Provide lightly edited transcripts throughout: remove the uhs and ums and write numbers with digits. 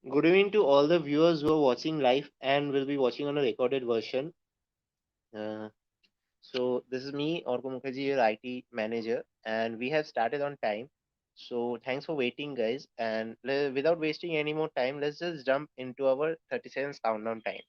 Good evening to all the viewers who are watching live and will be watching on a recorded version. Uh, this is me, Orko Mukherjee, your IT manager, and we have started on time. So thanks for waiting, guys. And without wasting any more time, let's just jump into our 30 seconds countdown time.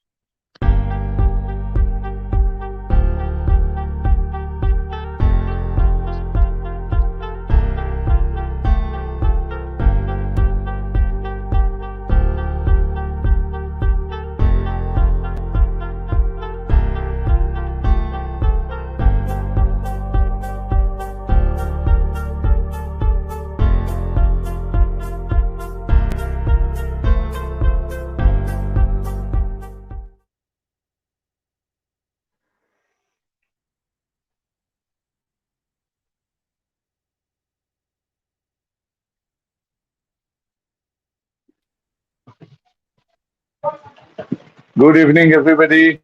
Good evening, everybody.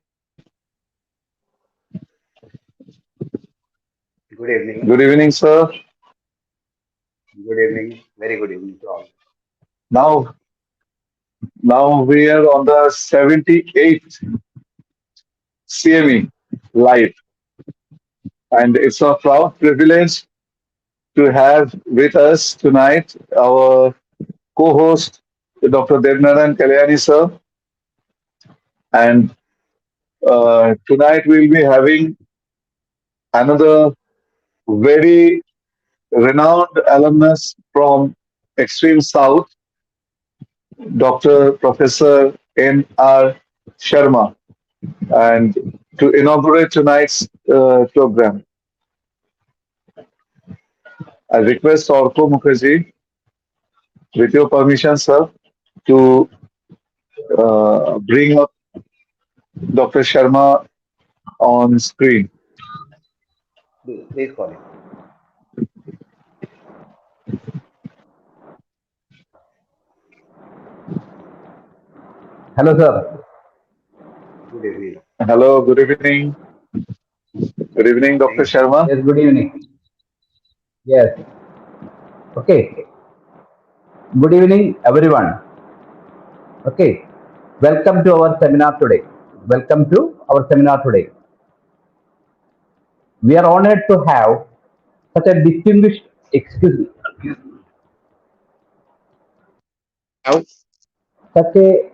Good evening. Good evening, sir. Good evening. Very good evening to all. Now, now we are on the 78th CME live, and it's a proud privilege to have with us tonight our co-host, Dr. Devnaran Kalyani, sir. And tonight we'll be having another very renowned alumnus from Extreme South, Dr. Professor N.R. Sharma. And to inaugurate tonight's program, I request Orko Mukherjee, with your permission, sir, to bring up Dr. Sharma on screen. Please call it. Hello, sir. Good evening. Hello, good evening. Good evening, Dr. Thank you. Sharma. Yes, good evening. Yes. Okay. Good evening, everyone. Okay. Welcome to our seminar today. Welcome to our seminar today. We are honored to have such a distinguished, excuse me, such a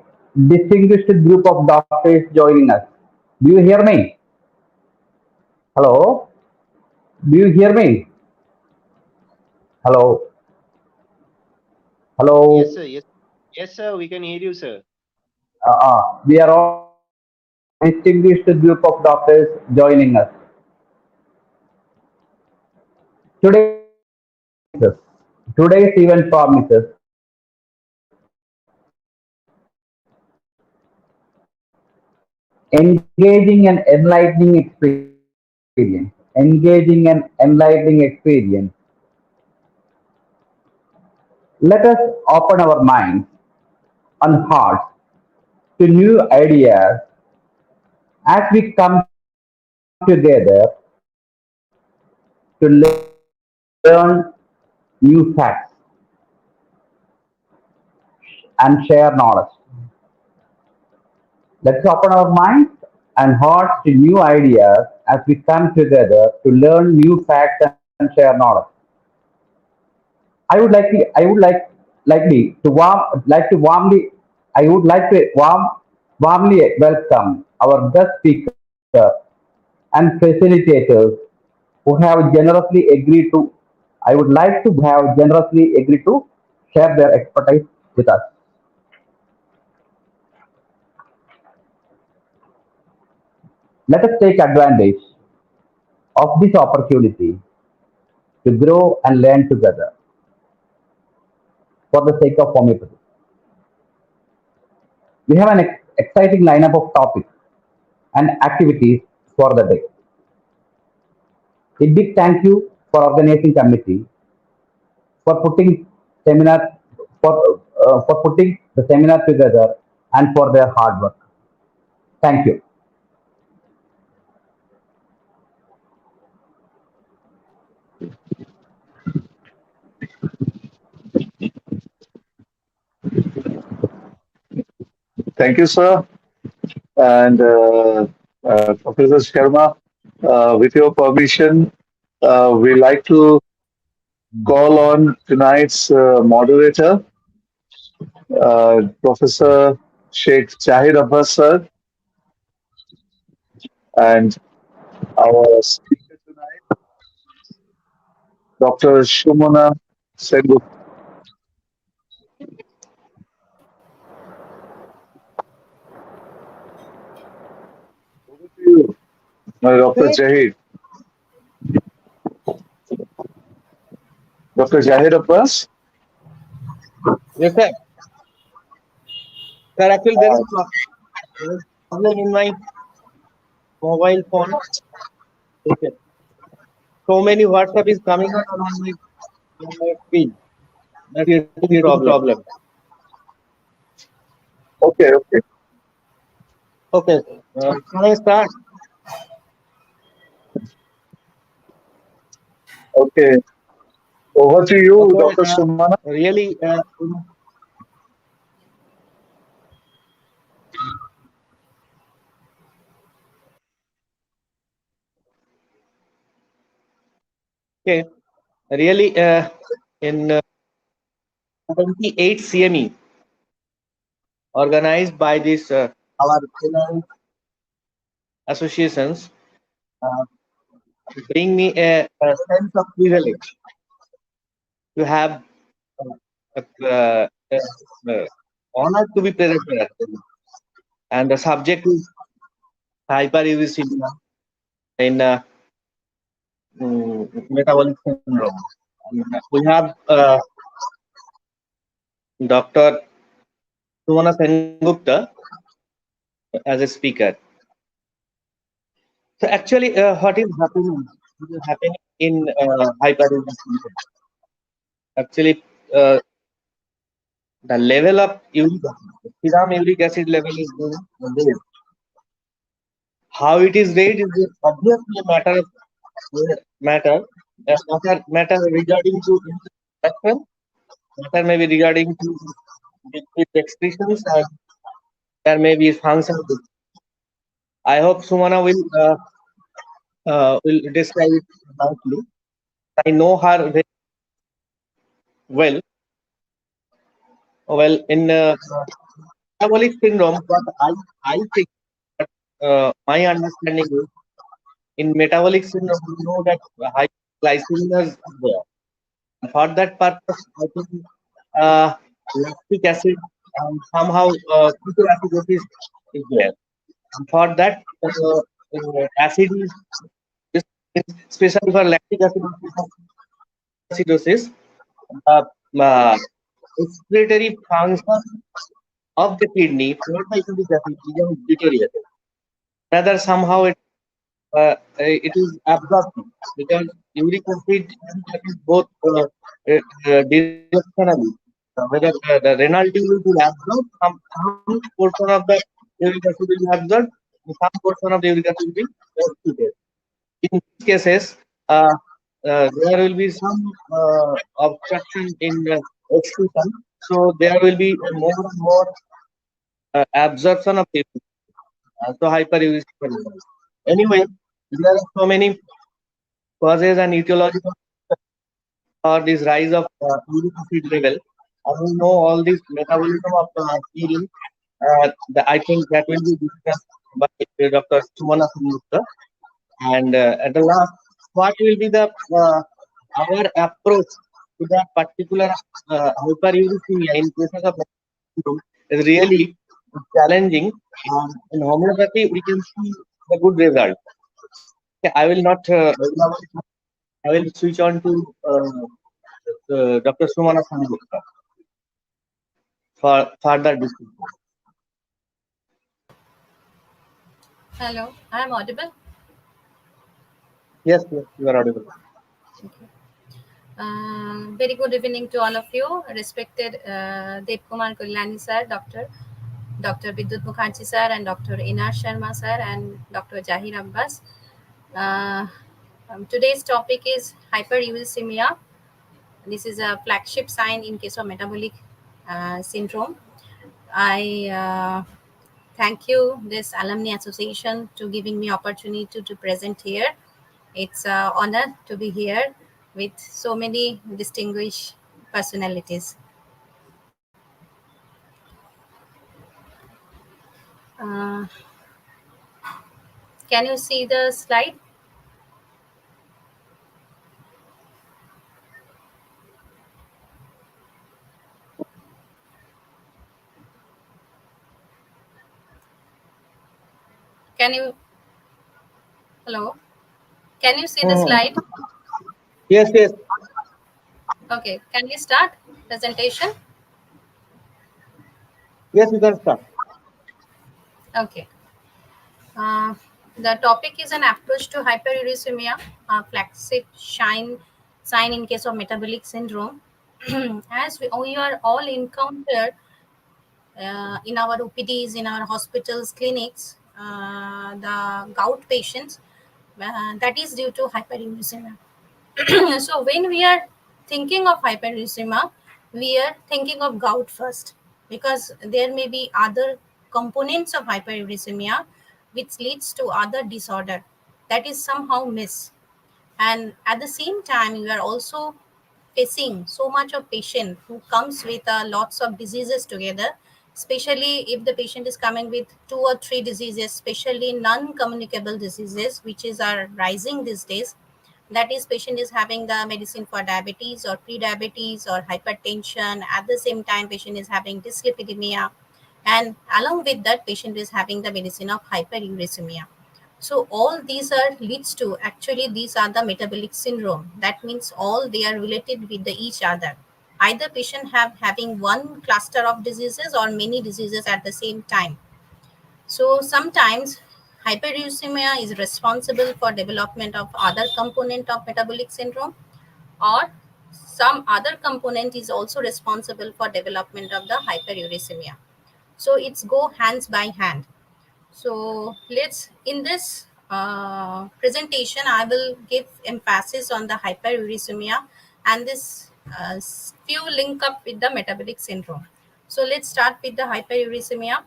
distinguished group of doctors joining us. Do you hear me? Hello? Do you hear me? Hello? Yes, Hello? sir. Yes, sir. We can hear you, sir. We are honored to have such a distinguished group of doctors joining us. Today's event promises. Today's event promises engaging and enlightening experience. Engaging and enlightening experience. Let us open our minds and hearts to new ideas as we come together to learn new facts and share knowledge. Let's open our minds and hearts to new ideas as we come together to learn new facts and share knowledge. I would likely to warmly I would like to warmly welcome our guest speaker and facilitators who have generously agreed to I would like to have generously agreed to share their expertise with us. Let us take advantage of this opportunity to grow and learn together for the sake of homeopathy. We have an exciting lineup of topics and activities for the day. A big thank you for organizing committee for putting seminar for putting the seminar together and for their hard work. Thank you. Thank you, sir. And Professor Sharma, with your permission, we like to call on tonight's moderator, Professor Sheikh Jahir Abbas, sir, and our speaker tonight, Dr. Shumana Sengu. Over to you, Dr. Jahir. Dr. Jahir Abbas. Yes, sir. Sir, actually, there is a problem in my mobile phone. Okay. So many WhatsApp is coming on my screen. That is the problem. Okay, okay. Okay. Can I start? Okay. Over to you, Okay. Dr. Shumana. Really, okay. Really, in 78 CME organized by this our associations uh, bring me a sense of privilege to have honor to be present here. And the subject is hyperuricemia in metabolic syndrome. We have Dr. Sumana Sengupta as a speaker. So actually, what is happening? What is happening in hyperuricemia? Actually, the level of serum uric acid level is raised. How it is raised is obviously a matter regarding to infection, matter may be regarding to liquid excretions, and there may be function. I hope Sumana will describe it nicely. I know her very well. Well, in metabolic syndrome, what I think, my understanding is in metabolic syndrome, we know that high glycemia is there. For that purpose, I think lactic acid and somehow ketoacidosis is there. And for that, acid is especially for lactic acidosis, uh, uh, excretory function of the kidney for the uric acid is deteriorated. Rather, somehow it is absorbed because uric acid is both directionally. Whether the renal tube will absorb some portion of the uric acid will be absorbed, some portion of the uric acid will be excreted. In these cases, there will be some obstruction in excretion, so there will be more and more absorption of the so hyperuricemia. Anyway, there are so many causes and etiological for this rise of uric acid level. And we know all this metabolism of urine. I think that will be discussed by Dr. Sumana Sengupta. And at the last, what will be the our approach to that particular hyperuricemia in cases of syndrome is really challenging. In homeopathy, we can see the good result. Okay, I will not. I will switch on to Dr. Sumana Sengupta for further discussion. Hello, I am audible. Yes, yes, you are audible. Okay. Very good evening to all of you, respected Dev Kumar Kalyani sir, Dr. Vidyut Mukherjee sir, and Dr. Inar Sharma sir, and Dr. Jahir Abbas. Today's topic is hyperuricemia. This is a flagship sign in case of metabolic syndrome. I thank you, this Alumni Association, to giving me opportunity to present here. It's an honor to be here with so many distinguished personalities. Uh, can you see the slide? Can you, hello? Can you see the slide? Yes, yes. Okay, can we start presentation? Yes, we can start. Okay. The topic is an approach to hyperuricemia, a flagship sign in case of metabolic syndrome. As we are all encountered in our OPDs, in our hospitals, clinics, the gout patients, that is due to hyperuricemia. So when we are thinking of hyperuricemia, we are thinking of gout first, because there may be other components of hyperuricemia which leads to other disorder that is somehow missed. And at the same time, we are also facing so much of patient who comes with lots of diseases together, especially if the patient is coming with 2 or 3 diseases, especially non-communicable diseases, which is are rising these days. That is, patient is having the medicine for diabetes or pre-diabetes or hypertension. At the same time, patient is having dyslipidemia, and along with that, patient is having the medicine of hyperuricemia. So all these are leads to, actually these are the metabolic syndrome. That means all they are related with each other. Either patient having one cluster of diseases or many diseases at the same time. So sometimes hyperuricemia is responsible for development of other component of metabolic syndrome, or some other component is also responsible for development of the hyperuricemia. So it's go hands by hand. So let's, in this presentation, I will give emphasis on the hyperuricemia and this few link up with the metabolic syndrome. So let's start with the hyperuricemia.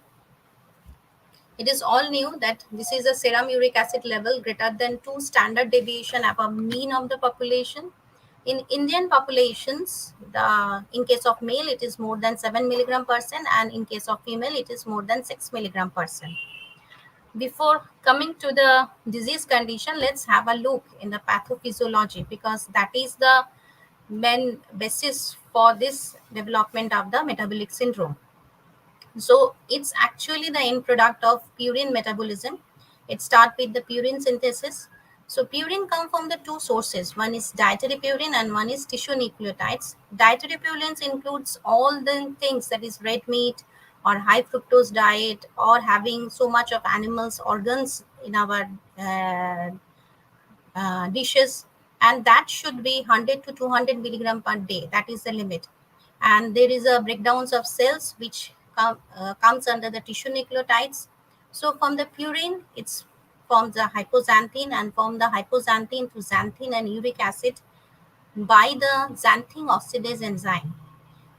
It is all new that this is a serum uric acid level greater than 2 standard deviation above mean of the population. In Indian populations, in case of male, it is more than 7 milligram percent, and in case of female, it is more than 6 milligram percent. Before coming to the disease condition, let's have a look in the pathophysiology, because that is the main basis for this development of the metabolic syndrome. So it's actually the end product of purine metabolism. It starts with the purine synthesis. So purine come from the 2 sources. One is dietary purine and one is tissue nucleotides. Dietary purines includes all the things, that is red meat or high fructose diet, or having so much of animals organs in our dishes, and that should be 100 to 200 milligram per day. That is the limit. And there is a breakdowns of cells which comes under the tissue nucleotides. So from the purine, it's from the hypoxanthine, and from the hypoxanthine to xanthine and uric acid by the xanthine oxidase enzyme.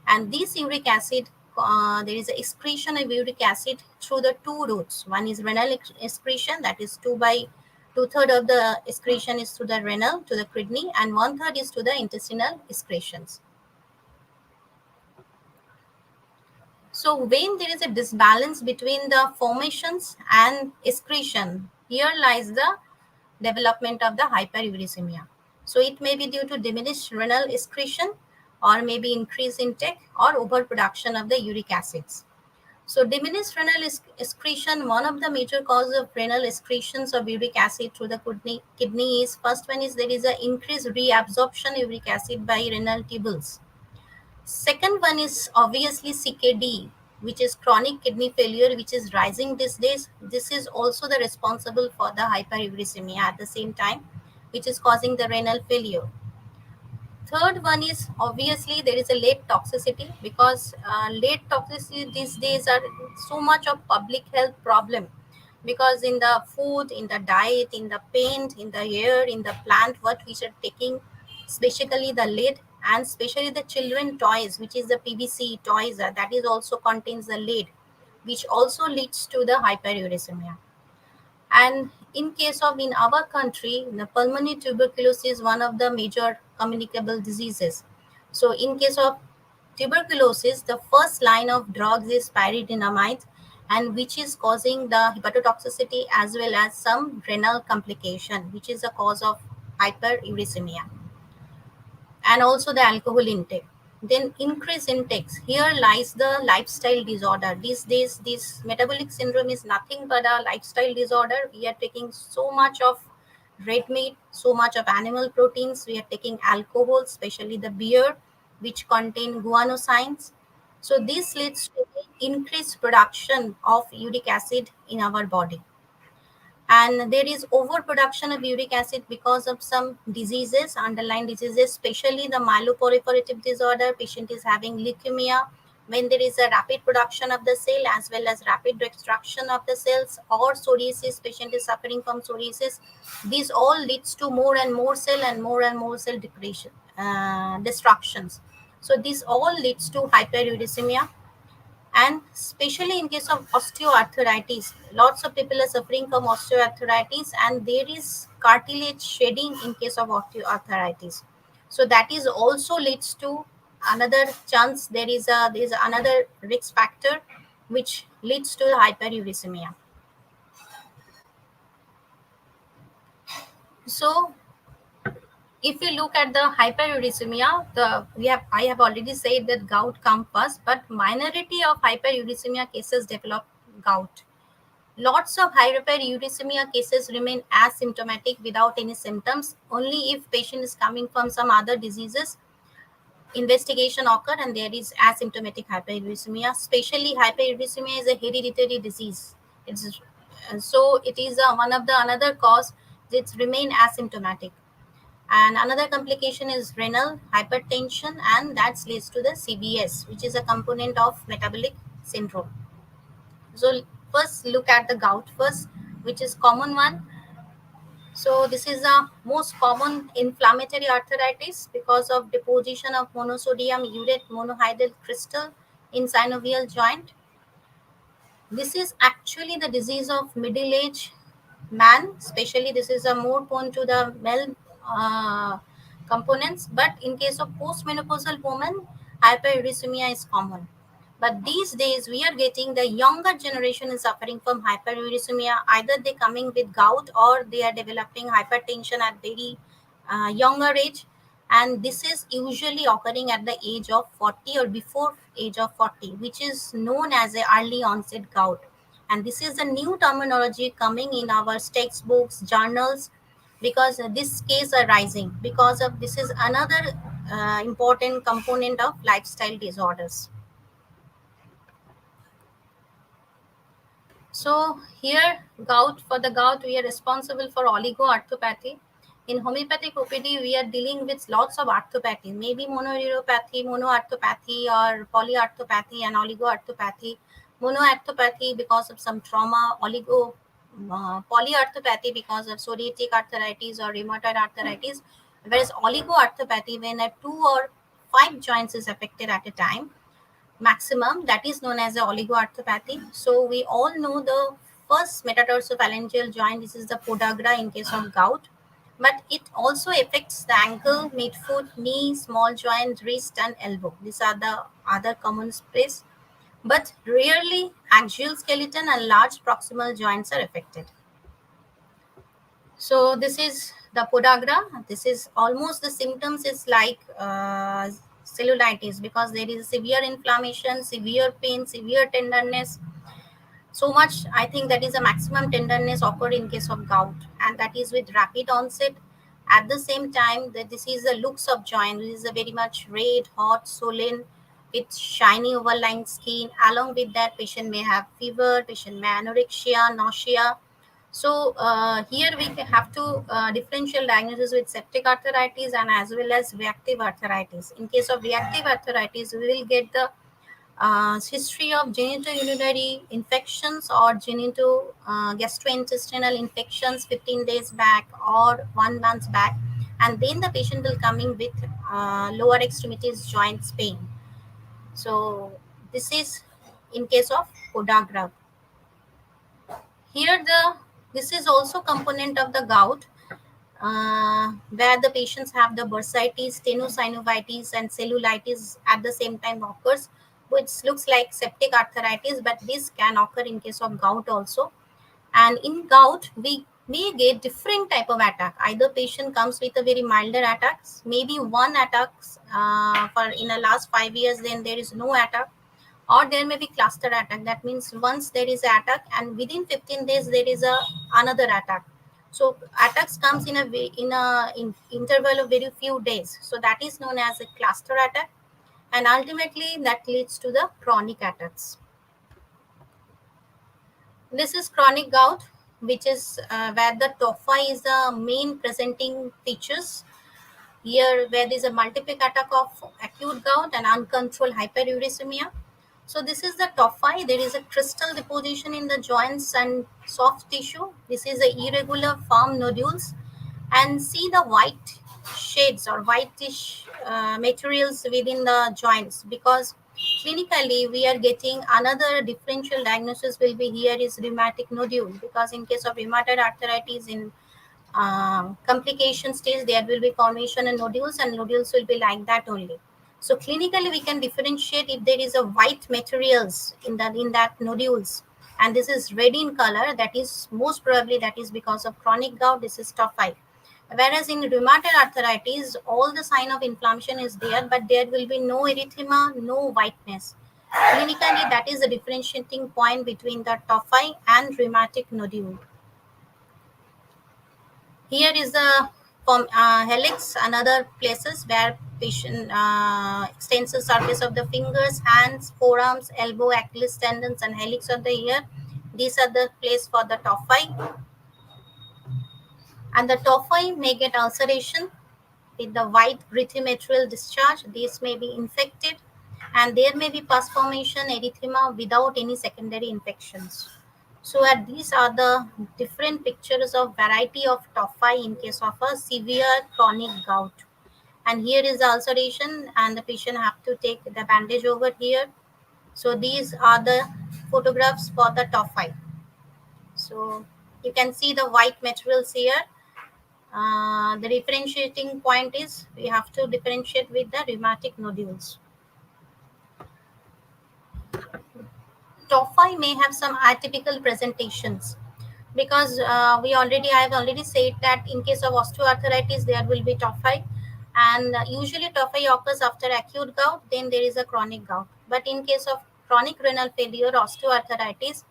And this uric acid, there is a excretion of uric acid through the 2 routes. One is renal excretion, that is 2/3 of the excretion is through the renal to the kidney, and 1/3 is to the intestinal excretions. So when there is a disbalance between the formations and excretion, here lies the development of the hyperuricemia. So it may be due to diminished renal excretion, or maybe increased intake or overproduction of the uric acids. So diminished renal excretion, one of the major causes of renal excretions of uric acid through the kidney is, first one is there is an increased reabsorption uric acid by renal tubules. Second one is obviously CKD, which is chronic kidney failure, which is rising these days. This is also the responsible for the hyperuricemia at the same time, which is causing the renal failure. Third one is obviously there is a lead toxicity, because lead toxicity these days are so much of public health problem, because in the food, in the diet, in the paint, in the air, in the plant what we are taking, especially the lead, and especially the children toys, which is the PVC toys, that is also contains the lead. which also leads to the hyperuricemia. And in case of in our country, the pulmonary tuberculosis is one of the major communicable diseases. So in case of tuberculosis, the first line of drugs is pyridinamide, and which is causing the hepatotoxicity as well as some renal complication, which is a cause of hyperuricemia, and also the alcohol intake. Then increase intakes. Here lies the lifestyle disorder. These days, this metabolic syndrome is nothing but a lifestyle disorder. We are taking so much of red meat, so much of animal proteins. We are taking alcohol, especially the beer, which contain guanosines. So this leads to increased production of uric acid in our body, and there is overproduction of uric acid because of some diseases, underlying diseases, especially the myeloproliferative disorder. Patient is having leukemia. When there is a rapid production of the cell as well as rapid destruction of the cells, or psoriasis, patient is suffering from psoriasis, these all leads to more and more cell depletion, destructions. So this all leads to hyperuricemia. And especially in case of osteoarthritis, lots of people are suffering from osteoarthritis, and there is cartilage shedding in case of osteoarthritis. So that is also leads to another chance. There is another risk factor which leads to hyperuricemia. So if you look at the hyperuricemia, I have already said that gout comes first, but minority of hyperuricemia cases develop gout. Lots of hyperuricemia cases remain asymptomatic without any symptoms. Only if patient is coming from some other diseases, investigation occur and there is asymptomatic hyperuricemia. Especially hyperuricemia is a hereditary disease. So it is one of the another cause. It remain asymptomatic. And another complication is renal hypertension, and that leads to the CVS, which is a component of metabolic syndrome. So first look at the gout first, which is common one. So this is the most common inflammatory arthritis because of deposition of monosodium urate monohydrate crystal in synovial joint. This is actually the disease of middle age man, especially this is a more prone to the male components, but in case of postmenopausal women, hyperuricemia is common. But these days we are getting the younger generation is suffering from hyperuricemia. Either they coming with gout or they are developing hypertension at very younger age, and this is usually occurring at the age of 40 or before age of 40, which is known as a early onset gout. And this is a new terminology coming in our textbooks, journals, because this case are rising because of this is another important component of lifestyle disorders. So here, for the gout, we are responsible for oligoarthropathy. In homeopathic OPD, we are dealing with lots of arthropathy, maybe mononeuropathy, monoarthropathy, or polyarthropathy and oligoarthropathy. Monoarthropathy because of some trauma, polyarthropathy because of psoriatic arthritis or rheumatoid arthritis, whereas oligoarthropathy when 2 or 5 joints is affected at a time maximum, that is known as the oligoarthropathy. So we all know the first metatarsophalangeal joint. This is the podagra in case of gout, but it also affects the ankle, midfoot, knee, small joint, wrist, and elbow. These are the other common space, but rarely axial skeleton and large proximal joints are affected. So this is the podagra. This is almost the symptoms is like cellulitis, because there is severe inflammation, severe pain, severe tenderness. So much, I think that is a maximum tenderness occur in case of gout, and that is with rapid onset. At the same time, this is the looks of joint. This is a very much red, hot, swollen, with shiny overlying skin. Along with that, patient may have fever, patient may anorexia, nausea. So here we have to differential diagnosis with septic arthritis and as well as reactive arthritis. In case of reactive arthritis, we will get the history of genitourinary infections or gastrointestinal infections 15 days back or 1 month back, and then the patient will coming with lower extremities joints pain. So this is in case of podagra. Here this is also component of the gout, where the patients have the bursitis, tenosynovitis, and cellulitis at the same time occurs, which looks like septic arthritis, but this can occur in case of gout also. And in gout, we may get different type of attack. Either patient comes with a very milder attacks, maybe one attacks for in the last 5 years, then there is no attack, or there may be cluster attack. That means once there is an attack and within 15 days there is another attack. So attacks comes in in interval of very few days. So that is known as a cluster attack, and ultimately that leads to the chronic attacks. This is chronic gout, which is where the tophi is the main presenting features. Here, where there is a multiple attack of acute gout and uncontrolled hyperuricemia. So this is the tophi. There is a crystal deposition in the joints and soft tissue. This is the irregular firm nodules, and see the white shades or whitish materials within the joints, because clinically we are getting another differential diagnosis will be here is rheumatic nodule, because in case of rheumatoid arthritis in complication stage there will be formation and nodules will be like that only. So clinically we can differentiate if there is a white materials in that nodules, and this is red in color, that is most probably that is because of chronic gout. This is tophi. Whereas in rheumatoid arthritis, all the sign of inflammation is there, but there will be no erythema, no whiteness. Clinically, that is the differentiating point between the tophi and rheumatic nodule. Here is the helix, another places where patient extensor surface of the fingers, hands, forearms, elbow, Achilles tendons, and helix of the ear. These are the place for the tophi. And the tophi may get ulceration with the white gritty material discharge. These may be infected, and there may be pus formation, erythema without any secondary infections. So these are the different pictures of variety of tophi in case of a severe chronic gout. And here is the ulceration, and the patient have to take the bandage over here. So these are the photographs for the tophi. So you can see the white materials here. The differentiating point is we have to differentiate with the rheumatic nodules. Tophi may have some atypical presentations, because I have already said that in case of osteoarthritis there will be tophi, and usually tophi occurs after acute gout, then there is a chronic gout. But in case of chronic renal failure, osteoarthritis,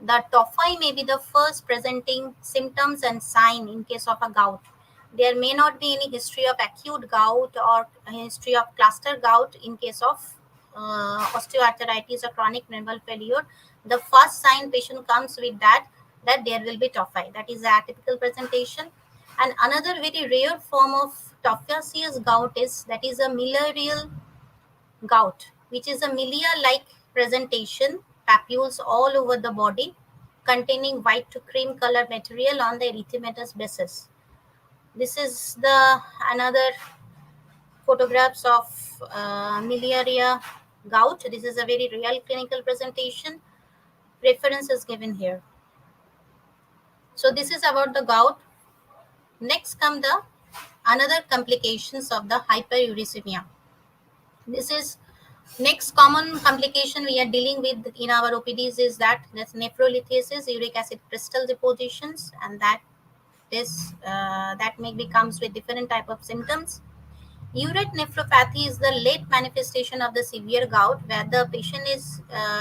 the tophi may be the first presenting symptoms and sign in case of a gout. There may not be any history of acute gout or a history of cluster gout in case of osteoarthritis or chronic renal failure. The first sign patient comes with that there will be tophi. That is the atypical presentation. And another very rare form of tophaceous gout is that is a miliarial gout, which is a milia-like presentation, papules all over the body, containing white to cream color material on the erythematous basis. This is the another photographs of miliaria gout. This is a very real clinical presentation. Reference is given here. So this is about the gout. Next come the another complications of the hyperuricemia. This is next common complication we are dealing with in our OPDs is that's nephrolithiasis, uric acid crystal depositions, and that may comes with different type of symptoms. Urate nephropathy is the late manifestation of the severe gout, where the patient is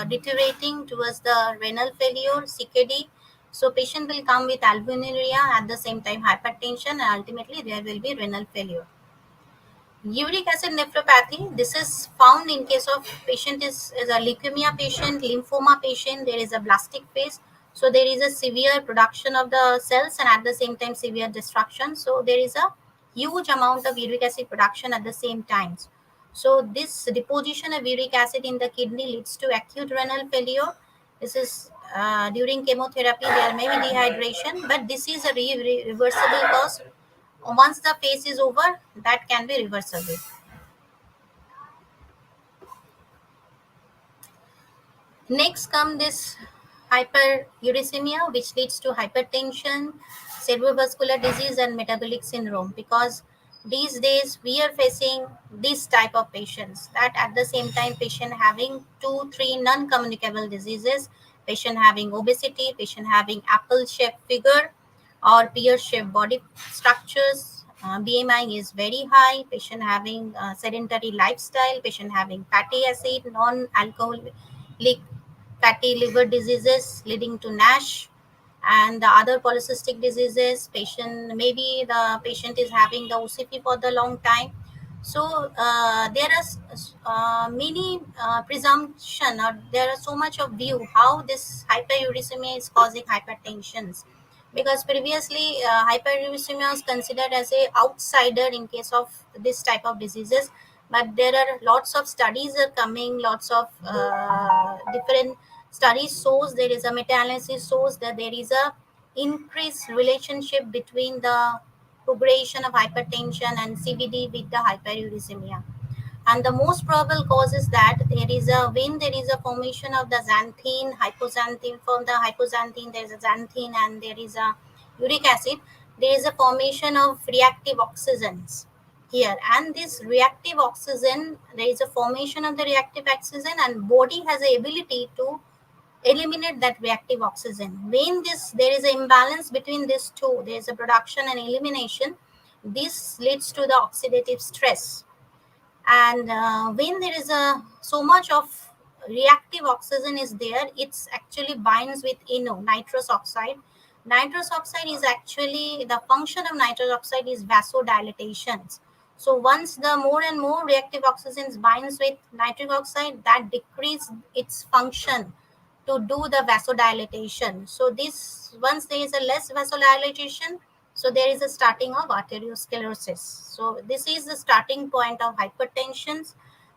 deteriorating towards the renal failure, CKD. So patient will come with albuminuria, at the same time hypertension, and ultimately there will be renal failure. Uric acid nephropathy, this is found in case of patient is a leukemia patient, lymphoma patient, there is a blastic phase. So there is a severe production of the cells and at the same time severe destruction. So there is a huge amount of uric acid production at the same time. So this deposition of uric acid in the kidney leads to acute renal failure. This is during chemotherapy, there may be dehydration, but this is a reversible cause. Once the phase is over, that can be reversible. Next come this hyperuricemia, which leads to hypertension, cerebrovascular disease, and metabolic syndrome. Because these days we are facing this type of patients, that at the same time patient having 2-3 non-communicable diseases, patient having obesity, patient having apple-shaped figure or pear-shaped body structures. BMI is very high, patient having sedentary lifestyle, patient having fatty acid, non-alcoholic fatty liver diseases leading to NASH, and the other polycystic diseases. Maybe the patient is having the OCP for the long time. So there are many presumption, or there are so much of view how this hyperuricemia is causing hypertensions, because previously hyperuricemia was considered as a outsider in case of this type of diseases, but there are lots of studies are coming, lots of different studies shows, there is a meta-analysis shows that there is a increased relationship between the progression of hypertension and CVD with the hyperuricemia. And the most probable cause is that when there is a formation of the xanthine, hypoxanthine, from the hypoxanthine there is a xanthine and there is a uric acid, there is a formation of reactive oxygens here, and this reactive oxygen, there is a formation of the reactive oxygen, and body has the ability to eliminate that reactive oxygen. When there is an imbalance between these two, there is a production and elimination, this leads to the oxidative stress. And when there is so much of reactive oxygen is there, it's actually binds with nitrous oxide. Nitrous oxide is actually, the function of nitrous oxide is vasodilatations. So once the more and more reactive oxygens binds with nitric oxide, that decrease its function to do the vasodilatation. So this, once there is a less vasodilatation, so there is a starting of arteriosclerosis. So this is the starting point of hypertension.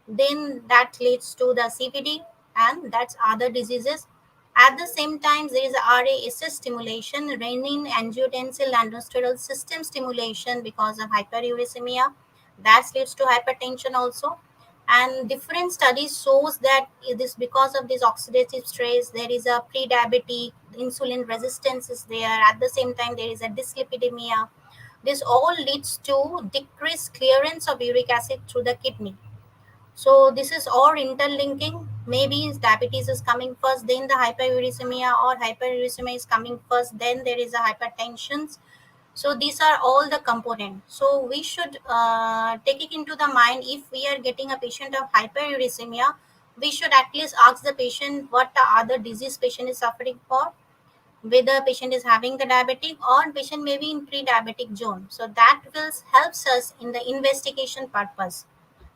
Then that leads to the CVD, and that's other diseases. At the same time, there is RASS stimulation, renin angiotensin aldosterone system stimulation, because of hyperuricemia. That leads to hypertension also. And different studies shows that it is because of this oxidative stress, there is a pre-diabetic, insulin resistance is there. At the same time, there is a dyslipidemia. This all leads to decreased clearance of uric acid through the kidney. So this is all interlinking. Maybe diabetes is coming first, then the hyperuricemia, or hyperuricemia is coming first, then there is a hypertension. So these are all the components. So we should take it into the mind. If we are getting a patient of hyperuricemia, we should at least ask the patient what the other disease patient is suffering for, whether patient is having the diabetic or patient may be in pre-diabetic zone. So that will helps us in the investigation purpose.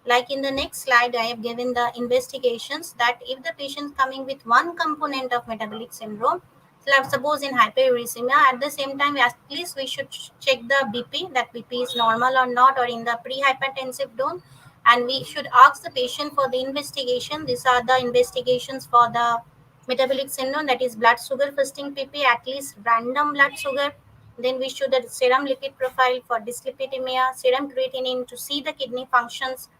Like in the next slide, I have given the investigations that if the patient is coming with one component of metabolic syndrome, so suppose in hyperuricemia, at the same time, at least we should check the BP, that BP is normal or not, or in the pre-hypertensive zone. And we should ask the patient for the investigation. These are the investigations for the metabolic syndrome, that is blood sugar fasting PP, at least random blood sugar. Then we should the serum lipid profile for dyslipidemia, serum creatinine to see the kidney functions,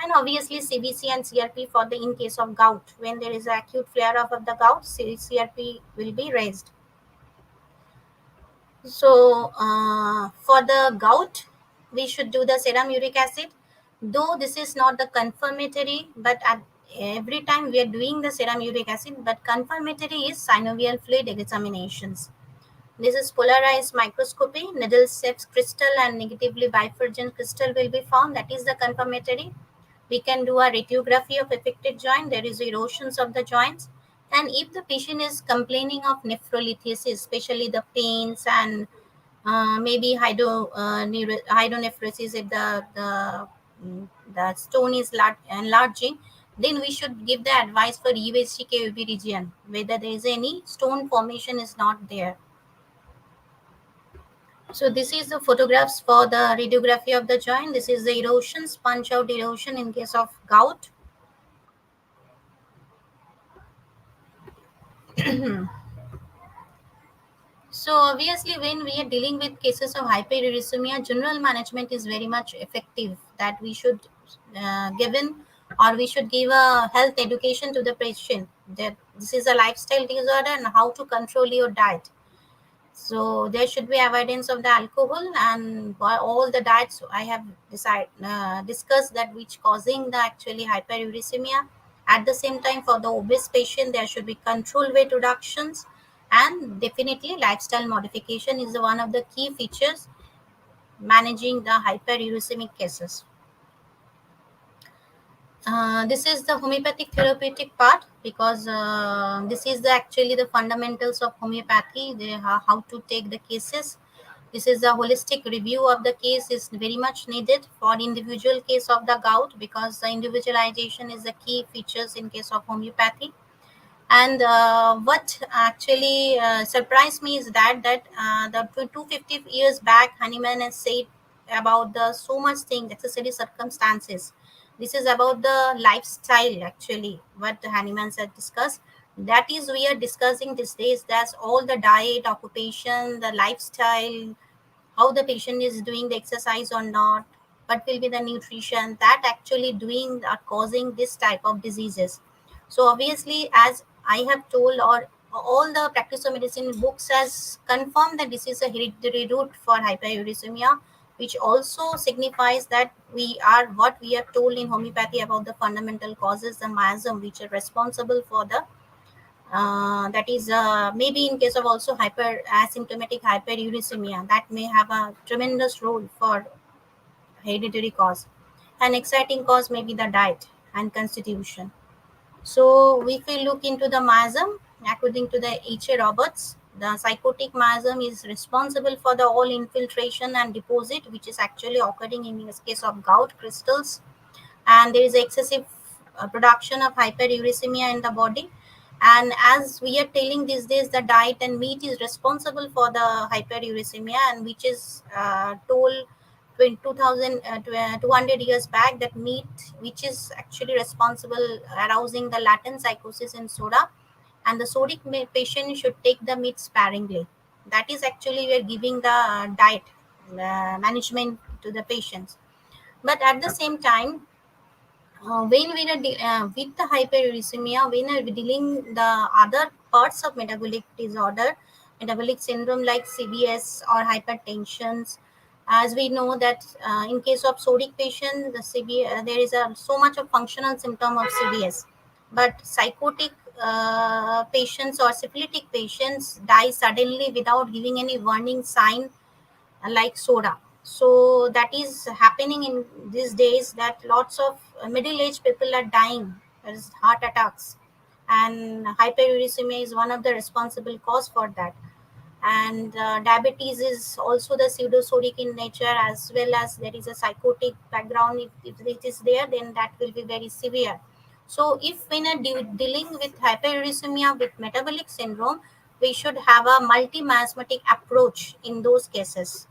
and obviously CBC and CRP for the in case of gout. When there is an acute flare up of the gout, CRP will be raised. So for the gout, we should do the serum uric acid. Though this is not the confirmatory, but at every time we are doing the serum uric acid, but confirmatory is synovial fluid examinations. This is polarized microscopy, needle shaped crystal and negatively bifurcent crystal will be found. That is the confirmatory. We can do a radiography of affected joint. There is erosions of the joints. And if the patient is complaining of nephrolithiasis, especially the pains and maybe hydronephrosis, if the stone is enlarging, then we should give the advice for USG KUB region, whether there is any stone formation is not there. So this is the photographs for the radiography of the joint. This is the erosions, punch out erosion in case of gout. So obviously, when we are dealing with cases of hyperuricemia, general management is very much effective. That we should given, or we should give a health education to the patient, that this is a lifestyle disorder and how to control your diet. So there should be avoidance of the alcohol, and by all the diets I have discussed that which causing the actually hyperuricemia. At the same time, for the obese patient, there should be control weight reductions, and definitely lifestyle modification is one of the key features managing the hyperuricemic cases. This is the homeopathic therapeutic part, because this is actually the fundamentals of homeopathy, how to take the cases. This is a holistic review of the case is very much needed for individual case of the gout, because the individualization is the key features in case of homeopathy. And what actually surprised me is that the 250 years back, Hahnemann has said about the so much thing, necessary circumstances. This is about the lifestyle actually, what Hahnemann had discussed. That is we are discussing these days. That's all the diet, occupation, the lifestyle, how the patient is doing the exercise or not, what will be the nutrition that actually doing or causing this type of diseases. So obviously, as I have told, or all the practice of medicine books has confirmed that this is a hereditary root for hyperuricemia, which also signifies that we are what we have told in homeopathy about the fundamental causes, the miasm, which are responsible for the that is maybe in case of also hyper asymptomatic hyperuricemia, that may have a tremendous role for hereditary cause. An exciting cause may be the diet and constitution. So if we look into the miasm, according to the H.A. Roberts, the psychotic miasm is responsible for the all infiltration and deposit, which is actually occurring in this case of gout crystals, and there is excessive production of hyperuricemia in the body. And as we are telling these days, the diet and meat is responsible for the hyperuricemia, and which is told 200 years back, that meat which is actually responsible arousing the latent psychosis in soda, and the sodic patient should take the meat sparingly. That is actually we are giving the diet management to the patients. But at the same time, when we are with the hyperuricemia, when we are dealing the other parts of metabolic disorder, metabolic syndrome like CBS or hypertensions, as we know that in case of sodic patient, the there is so much of functional symptom of CBS, but psychotic patients or syphilitic patients die suddenly without giving any warning sign, like soda. So that is happening in these days, that lots of middle-aged people are dying as heart attacks, and hyperuricemia is one of the responsible cause for that. And diabetes is also the pseudosodic in nature, as well as there is a psychotic background. If it is there, then that will be very severe. So if when dealing with hyperuricemia with metabolic syndrome, we should have a multi-miasmatic approach in those cases.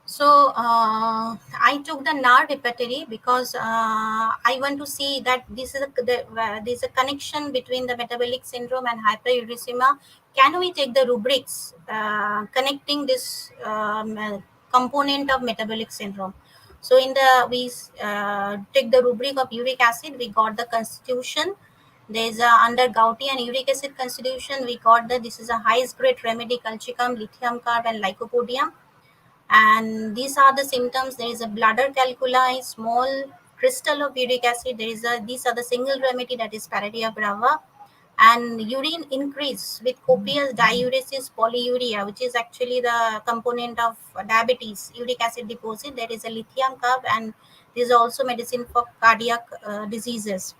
So I took the NAR repertory because I want to see that this is there's a connection between the metabolic syndrome and hyperuricemia. Can we take the rubrics connecting this component of metabolic syndrome? So in the we take the rubric of uric acid, we got the constitution. There's a under gouty and uric acid constitution, we got that this is a highest grade remedy, colchicum, lithium carb, and lycopodium. And these are the symptoms. There is a bladder calculi, small crystal of uric acid. There is a these are the single remedy, that is Paradia brava, and urine increase with copious diuresis, polyuria, which is actually the component of diabetes, uric acid deposit. There is a lithium carb, and there is also medicine for cardiac diseases.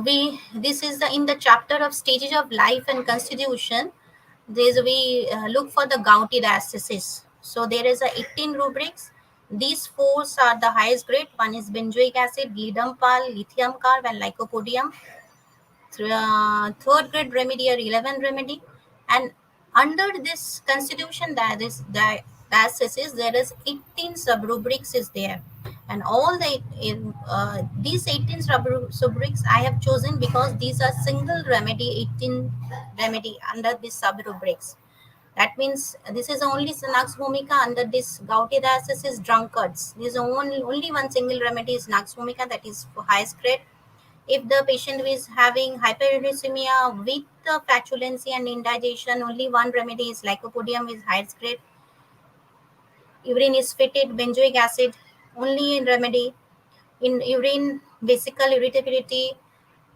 We this is the in the chapter of stages of life and constitution. There's we look for the gouty diastasis. So there is a 18 rubrics. These four are the highest grade. One is benzoic acid, glidumpal, lithium carb, and lycopodium. Third grade remedy or 11 remedy. And under this constitution diastasis, there is 18 subrubrics is there. And all these 18 subrubrics I have chosen because these are single remedy, 18 remedy under these subrubrics. That means this is only Nux vomica under this gouty diastasis drunkards. This is only one single remedy is Nux vomica, that is for highest grade. If the patient is having hyperuricemia with the flatulency and indigestion, only one remedy is lycopodium with highest grade. Urine is fitted, benzoic acid, only in remedy. In urine, vesical irritability,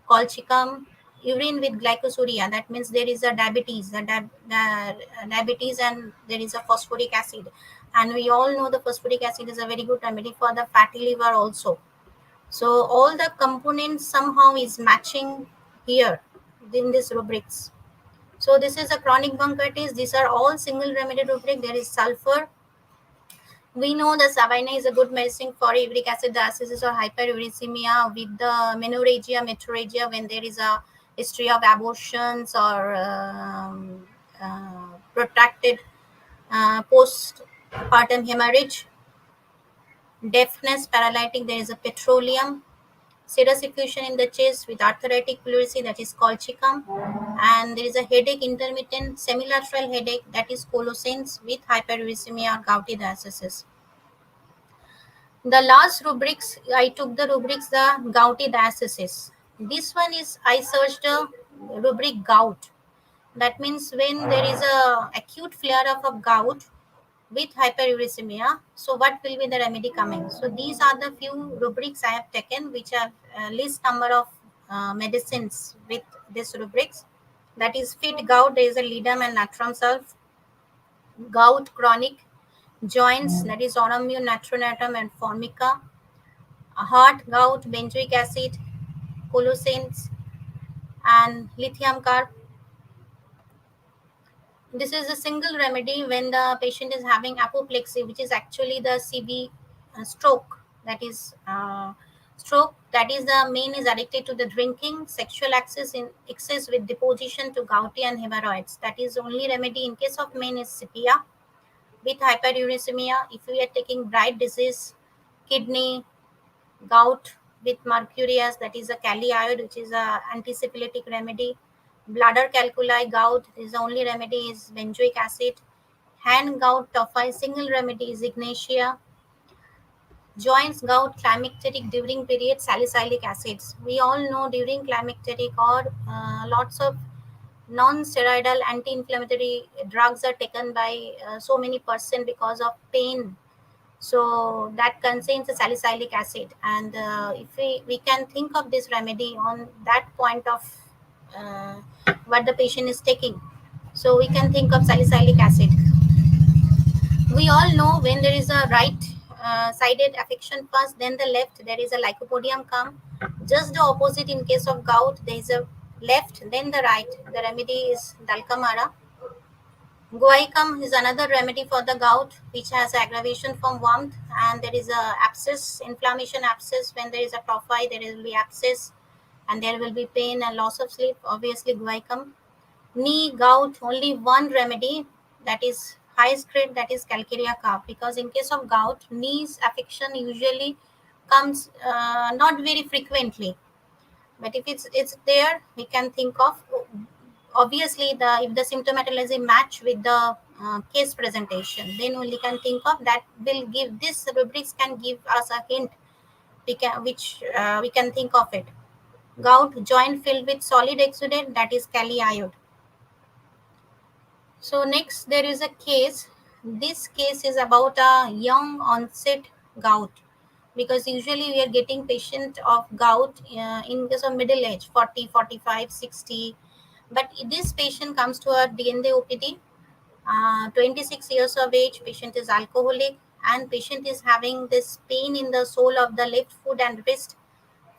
colchicum. Urine with glycosuria, that means there is a diabetes, diabetes, and there is a phosphoric acid. And we all know the phosphoric acid is a very good remedy for the fatty liver also. So all the components somehow is matching here in this rubrics. So this is a chronic bronchitis. These are all single remedy rubric. There is sulfur. We know the Savina is a good medicine for uric acid diastasis or hyperuricemia with the menorrhagia, metrorrhagia, when there is a history of abortions or protracted postpartum hemorrhage, deafness, paralytic, there is a petroleum, serous effusion in the chest with arthritic pleurisy, that is colchicum, and there is a headache, intermittent semilateral headache, that is colocins with hyperuricemia or gouty diastasis. The last rubrics, I took the rubrics, the gouty diastasis. This one is, I searched a rubric gout. That means when there is a acute flare-up of gout with hyperuricemia, so what will be the remedy coming? So these are the few rubrics I have taken, which are least number of medicines with this rubrics. That is fit gout, there is a lidum and natrum sulph. Gout chronic, joints, that is autoimmune natronatum and formica. Heart gout, benzoic acid, colocins, and lithium carb. This is a single remedy when the patient is having apoplexy, which is actually the CV stroke. That is stroke. That is the main is addicted to the drinking, sexual access in excess with deposition to gouty and hemorrhoids. That is only remedy in case of main is sepia. With hyperuricemia, if we are taking bright disease, kidney, gout with mercurius, that is a kali iode, which is a antisyphilitic remedy. Bladder calculi, gout, is the only remedy is benzoic acid. Hand gout, tophi, single remedy is ignatia. Joints gout, climacteric during period, salicylic acids. We all know during climacteric or lots of non-steroidal anti-inflammatory drugs are taken by so many person because of pain. So that contains the salicylic acid, and if we can think of this remedy on that point of uh, what the patient is taking, so we can think of salicylic acid. We all know when there is a right sided affection first, then the left, there is a lycopodium come. Just the opposite in case of gout, there is a left, then the right. The remedy is Dulcamara. Guaiacum is another remedy for the gout, which has aggravation from warmth, and there is a abscess, inflammation abscess. When there is a tophi, there will be abscess, and there will be pain and loss of sleep. Obviously, guaiacum. Knee gout, only one remedy, that is highest grade, that is Calcarea carb. Because in case of gout, knees affection usually comes not very frequently, but if it's there, we can think of, obviously, the if the symptomatology match with the case presentation, then only can think of that. Will give this rubrics can give us a hint, we can think of it. Gout, joint filled with solid exudate, that is kali iode. So next there is a case. This case is about a young onset gout, because usually we are getting patient of gout in case of middle age, 40, 45, 60. But this patient comes to our DND OPD, 26 years of age, patient is alcoholic, and patient is having this pain in the sole of the left foot and wrist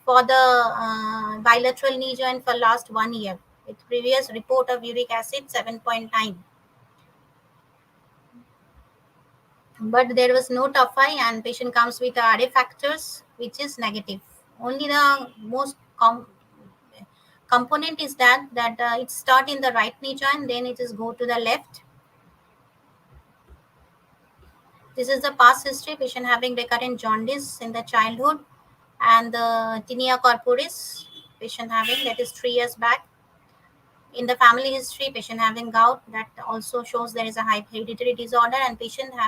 for the bilateral knee joint for last 1 year, with previous report of uric acid 7.9. But there was no tophi, and patient comes with RA factors, which is negative. Only the most component is that it start in the right knee joint, then it is go to the left. This is the past history. Patient having recurrent jaundice in the childhood, and the tinea corporis patient having, that is 3 years back. In the family history, patient having gout, that also shows there is a high hereditary disorder, and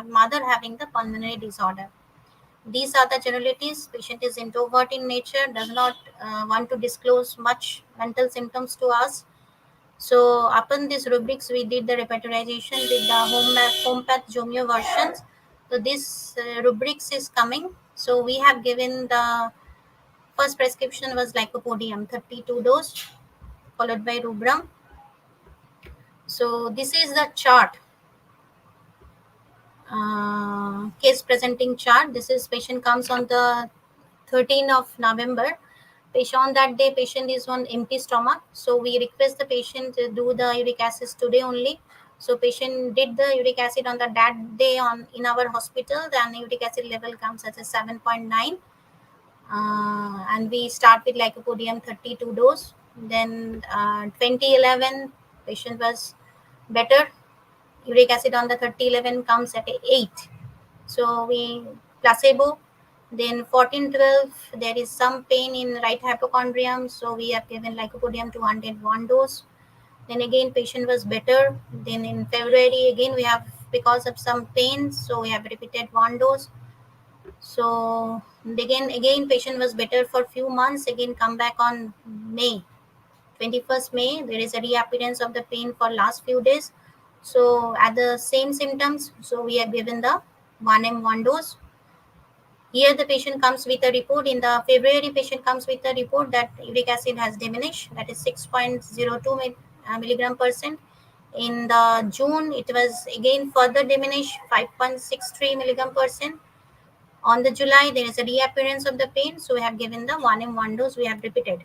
mother having the pulmonary disorder. These are the generalities. Patient is introvert in nature, does not want to disclose much mental symptoms to us. So upon these rubrics, we did the repertorization with the Homepath Jomio versions. So this rubrics is coming. So we have given the first prescription was lycopodium, 32 dose, followed by rubrum. So this is the chart, case presenting chart. This is patient comes on the 13th of November. Patient on that day, patient is on empty stomach. So we request the patient to do the uric acid today only. So patient did the uric acid on that day in our hospital. Then uric acid level comes as a 7.9. And we start with lycopodium 32 dose. Then 2011 patient was better. Uric acid on the 3011 comes at 8. So we placebo. Then 1412 there is some pain in right hypochondrium, so we have given lycopodium 201 dose. Then again patient was better. Then in February again we have, because of some pain, so we have repeated 1 dose. So again patient was better for few months. Again come back on May 21st May. There is a reappearance of the pain for last few days. So at the same symptoms, so we have given the 1M1 dose. Here the patient comes with a report. In the February, patient comes with a report that uric acid has diminished, that is 6.02 milligram percent. In the June, it was again further diminished, 5.63 milligram percent. On the July, there is a reappearance of the pain, so we have given the 1M1 dose, we have repeated.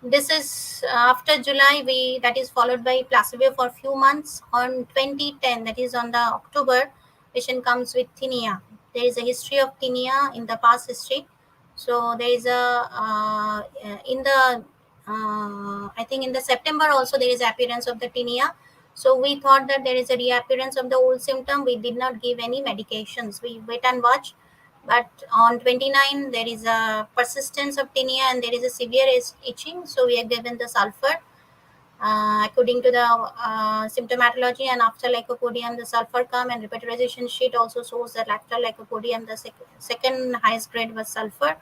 This is after July, that is followed by placebo for few months. On 2010, that is on the October, patient comes with tinea. There is a history of tinea in the past history. So there is I think in the September also there is appearance of the tinea. So we thought that there is a reappearance of the old symptom. We did not give any medications. We wait and watch. But on 29 there is a persistence of tinea and there is a severe itching, so we are given the sulfur according to the symptomatology. And after lycopodium the sulfur come, and repertorization sheet also shows that after lycopodium the second highest grade was sulfur.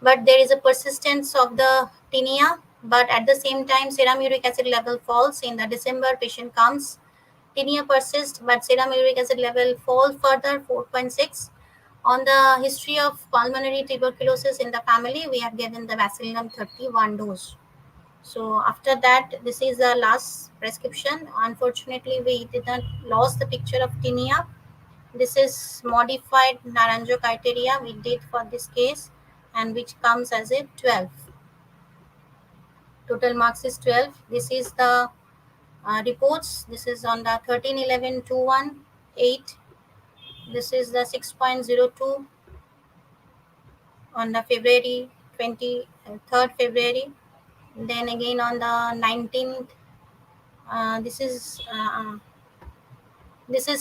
But there is a persistence of the tinea, but at the same time serum uric acid level falls. In the December patient comes, tinea persists, but serum uric acid level falls further, 4.6. On the history of pulmonary tuberculosis in the family, we have given the Vacillinum 31 dose. So after that, this is the last prescription. Unfortunately, we did not lost the picture of tinea. This is modified Naranjo criteria we did for this case, and which comes as a 12. Total marks is 12. This is the reports. This is on the 13/11/21/8. This is the 6.02 on the February 23rd February. Then again on the 19th, this is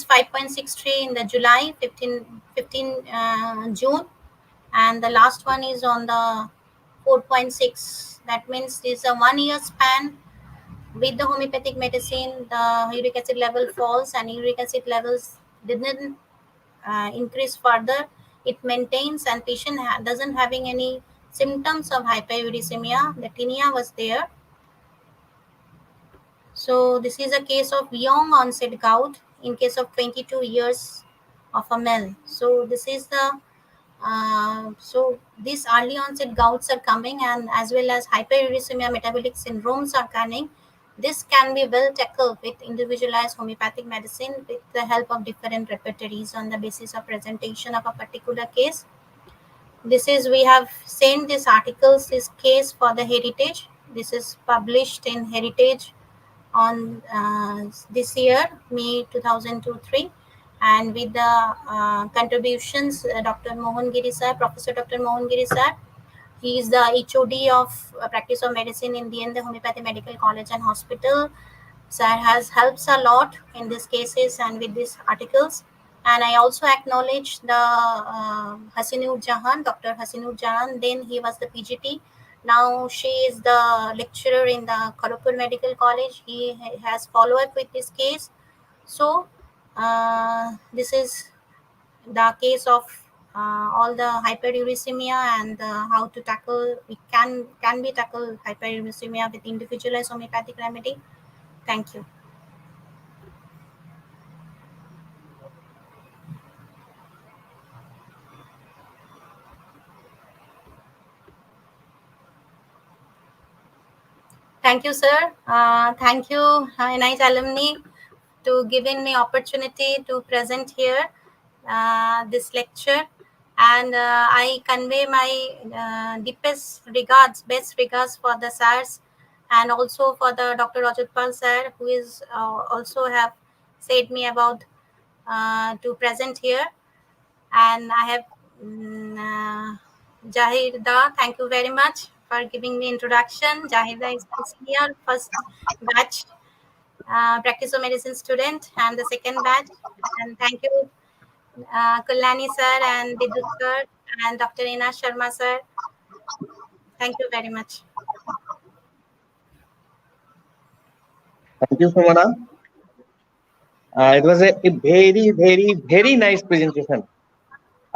5.63 in the July, 15 June, and the last one is on the 4.6. That means this is a 1 year span. With the homeopathic medicine, the uric acid level falls and uric acid levels didn't increase further. It maintains, and patient doesn't having any symptoms of hyperuricemia. The tinea was there. So this is a case of young onset gout in case of 22 years of a male. So this is the so these early onset gouts are coming, and as well as hyperuricemia metabolic syndromes are coming. This can be well tackled with individualized homeopathic medicine with the help of different repertories on the basis of presentation of a particular case. This is, we have sent this articles, this case for the Heritage. This is published in Heritage on this year, May 2023, and with the contributions, Dr. Mohan Giri sir, Professor Dr. Mohan Giri sir. He is the HOD of practice of medicine in the Homeopathy Medical College and Hospital. Sir has helps a lot in these cases and with these articles. And I also acknowledge the Hasinur Jahan, Dr. Hasinur Jahan. Then he was the PGT. Now she is the lecturer in the Kharagpur Medical College. He has follow up with this case. So this is the case of all the hyperuricemia and how to tackle. We can be tackle hyperuricemia with individualized homeopathic remedy. Thank you. Thank you, sir. Thank you, NIH alumni, to giving me opportunity to present here this lecture. And I convey my deepest regards, best regards for the sirs, and also for the Dr. Rajatpal sir, who is also have said me about to present here. And I have Jahir Da. Thank you very much for giving me introduction. Jahir Da is my senior first batch practice of medicine student and the second batch. And thank you, Kullani sir and Bidut sir and Dr. Ina Sharma sir. Thank you very much. Thank you, Sumana. It was a very nice presentation.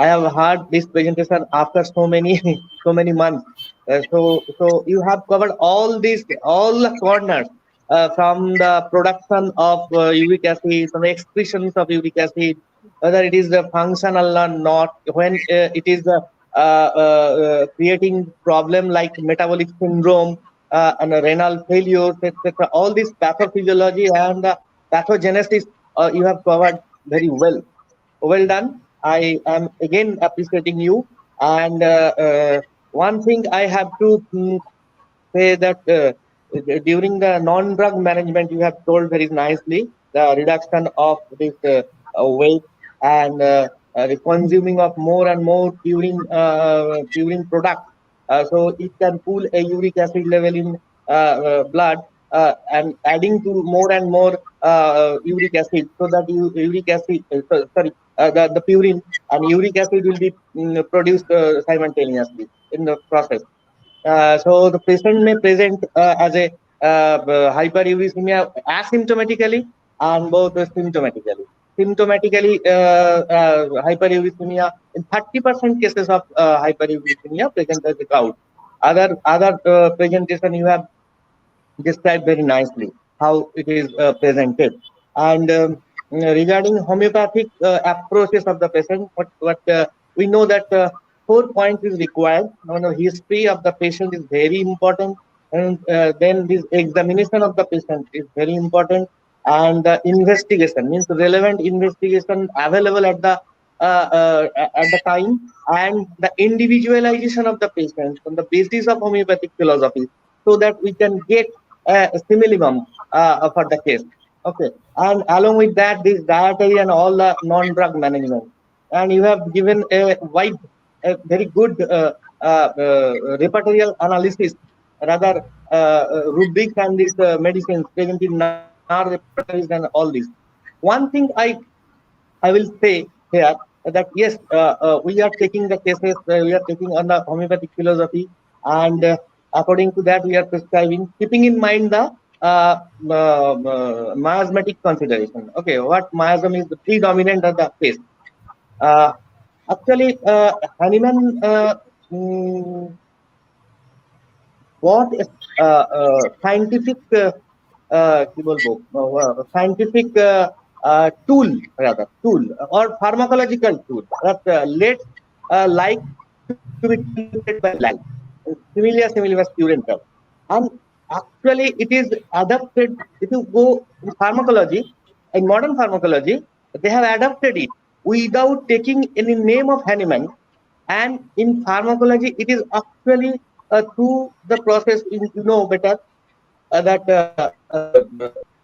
I have heard this presentation after so many months. So you have covered all the corners from the production of uric acid, from the excretions of uric acid, whether it is the functional or not, when it is creating problem like metabolic syndrome and renal failures, etc. All this pathophysiology and pathogenesis you have covered very well. Well done. I am again appreciating you. And one thing I have to say that during the non-drug management, you have told very nicely the reduction of this weight and the consuming of more and more purine products. So it can cool a uric acid level in blood and adding to more and more uric acid, so that uric acid, the purine and uric acid will be produced simultaneously in the process. So the patient may present as a hyperuricemia asymptomatically and both symptomatically. Symptomatically, hyperuricemia in 30% cases of hyperuricemia present as a gout. Other presentation you have described very nicely how it is presented. And regarding homeopathic approaches of the patient, what we know that 4 points is required. History of the patient is very important, and then this examination of the patient is very important, and the investigation means relevant investigation available at the time, and the individualization of the patient on the basis of homeopathic philosophy, so that we can get a simillimum for the case. Okay, and along with that, this dietary and all the non-drug management, and you have given a very good repertorial analysis, rather rubrics and these medicines presented in our repertories and all this. One thing I will say here, that yes, we are taking the cases, we are taking on the homeopathic philosophy, and according to that we are prescribing, keeping in mind the miasmatic consideration. Okay, what miasm is the predominant of the case. Actually, Hahnemann what scientific scientific tool or pharmacological tool that led like to be treated by life. Similia similibus curentum. And actually it is adapted. If you go in pharmacology, in modern pharmacology, they have adapted it without taking any name of Hahnemann. And in pharmacology, it is actually through the process, you know better, that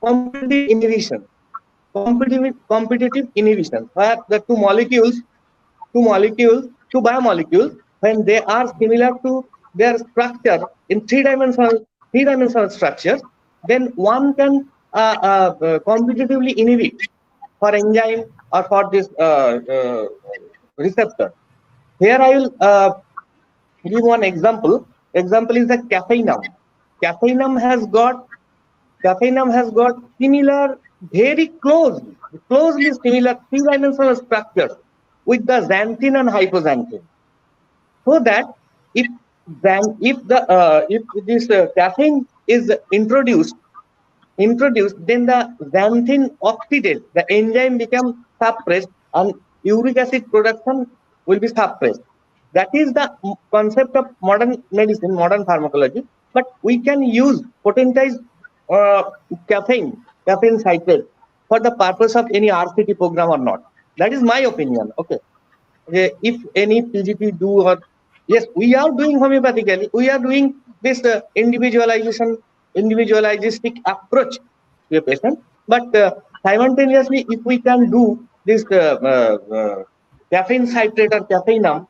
competitive inhibition, competitive inhibition, where the two biomolecules, when they are similar to their structure in three-dimensional structures, then one can competitively inhibit for enzyme or for this receptor. Here I will give one example. example is the caffeinum. Caffeinum has got similar, very closely similar three-dimensional structure with the xanthine and hypoxanthine. So that if this caffeine is introduced, then the xanthine oxidase, the enzyme becomes suppressed and uric acid production will be suppressed. That is the concept of modern medicine, modern pharmacology. But we can use potentized caffeine citrate for the purpose of any RCT program or not. That is my opinion. Okay. If any PGP do, or yes, we are doing homeopathically, we are doing this individualistic approach to a patient. But simultaneously, if we can do this caffeine citrate or caffeinum,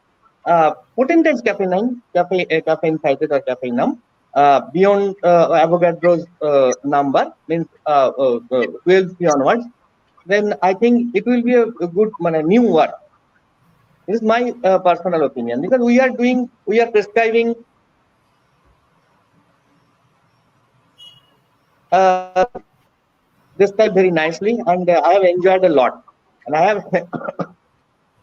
potentized caffeine citrate or caffeinum, beyond Avogadro's number, means 12 onwards, then I think it will be a good new word. This is my personal opinion, because we are prescribing this type very nicely, and I have enjoyed a lot. And I have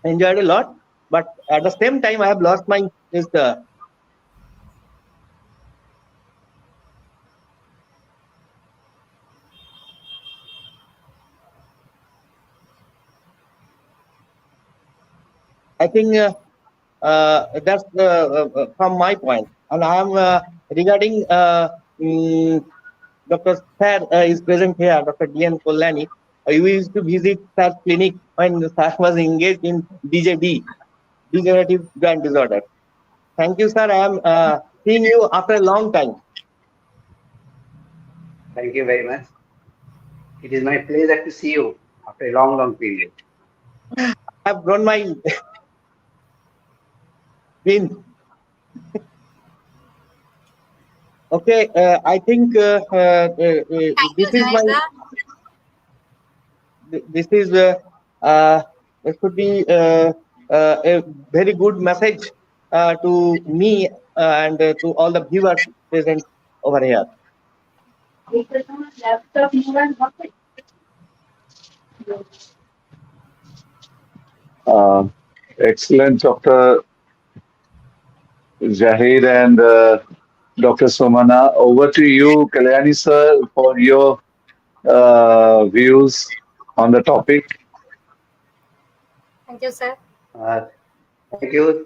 enjoyed a lot, but at the same time, I have lost my I think that's from my point. And I am regarding Dr. Sir is present here, Dr. D.N. Kolani. We used to visit Sir's clinic when Sir was engaged in DJD, degenerative joint disorder. Thank you, sir. I am seeing you after a long time. Thank you very much. It is my pleasure to see you after a long period. I have grown my pin. Okay, I think this is my. This is it could be a very good message to me and to all the viewers present over here. Excellent, Dr. Zahid and Dr. Somana. Over to you, Kalyani sir, for your views on the topic. Thank you, sir. Thank you,